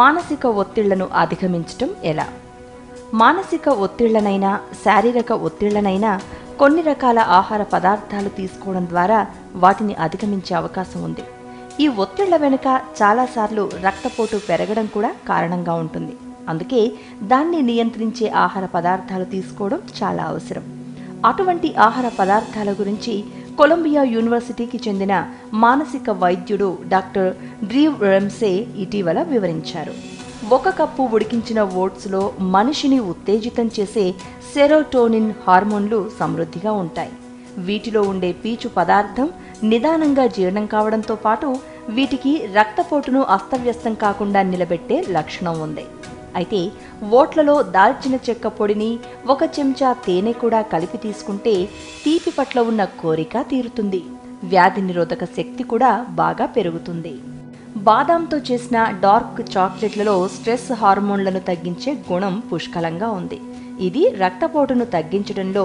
మానసిక ఒత్తిళ్లను అధిగమించటం ఎలా? మానసిక ఒత్తిళ్లనైనా శారీరక ఒత్తిళ్లనైనా కొన్ని రకాల ఆహార పదార్థాలు తీసుకోవడం ద్వారా వాటిని అధిగమించే అవకాశం ఉంది. ఈ ఒత్తిళ్ల వెనుక చాలాసార్లు రక్తపోటు పెరగడం కూడా కారణంగా ఉంటుంది. అందుకే దాన్ని నియంత్రించే ఆహార పదార్థాలు తీసుకోవడం చాలా అవసరం. అటువంటి ఆహార పదార్థాల గురించి కొలంబియా యూనివర్సిటీకి చెందిన మానసిక వైద్యుడు డాక్టర్ డ్రీవ్ రెమ్సే ఇటీవల వివరించారు. 1 కప్పు ఉడికించిన ఓట్స్లో మనిషిని ఉత్తేజితం చేసే సెరోటోనిన్ హార్మోన్లు సమృద్ధిగా ఉంటాయి. వీటిలో ఉండే పీచు పదార్థం నిదానంగా జీర్ణం కావడంతో పాటు వీటికి రక్తపోటును అస్తవ్యస్తం కాకుండా నిలబెట్టే లక్షణం ఉంది. అయితే ఓట్లలో దాల్చిన చెక్క పొడిని 1 చెంచా తేనె కూడా కలిపి తీసుకుంటే తీపి పట్ల ఉన్న కోరిక తీరుతుంది. వ్యాధి నిరోధక శక్తి కూడా బాగా పెరుగుతుంది. బాదాంతో చేసిన డార్క్ చాక్లెట్లలో స్ట్రెస్ హార్మోన్లను తగ్గించే గుణం పుష్కలంగా ఉంది. ఇది రక్తపోటును తగ్గించడంలో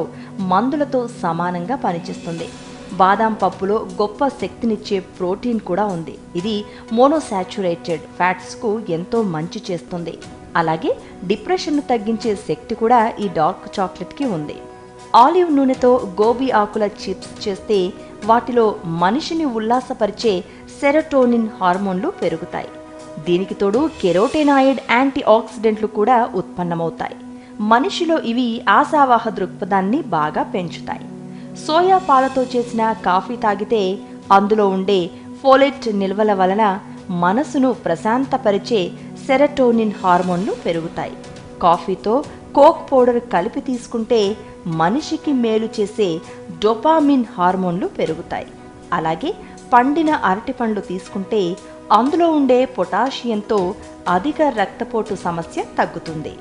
మందులతో సమానంగా పనిచేస్తుంది. బాదాం పప్పులో గొప్ప శక్తినిచ్చే ప్రోటీన్ కూడా ఉంది. ఇది మోనోసాచురేటెడ్ ఫ్యాట్స్కు ఎంతో మంచి చేస్తుంది. అలాగే డిప్రెషన్ను తగ్గించే శక్తి కూడా ఈ డార్క్ చాక్లెట్కి ఉంది. ఆలివ్ నూనెతో గోబీ ఆకుల చిప్స్ చేస్తే వాటిలో మనిషిని ఉల్లాసపరిచే సెరోటోనిన్ హార్మోన్లు పెరుగుతాయి. దీనికి తోడు కెరోటెనాయిడ్ యాంటీ ఆక్సిడెంట్లు కూడా ఉత్పన్నమవుతాయి. మనిషిలో ఇవి ఆశావాహ దృక్పథాన్ని బాగా పెంచుతాయి. సోయా పాలతో చేసిన కాఫీ తాగితే అందులో ఉండే ఫోలేట్ నిల్వల వలన మనసును ప్రశాంతపరిచే సెరోటోనిన్ హార్మోన్లు పెరుగుతాయి. కాఫీతో కోక్ పౌడర్ కలిపి తీసుకుంటే మనిషికి మేలు చేసే డోపామిన్ హార్మోన్లు పెరుగుతాయి. అలాగే పండిన అరటి పండ్లు తీసుకుంటే అందులో ఉండే పొటాషియంతో అధిక రక్తపోటు సమస్య తగ్గుతుంది.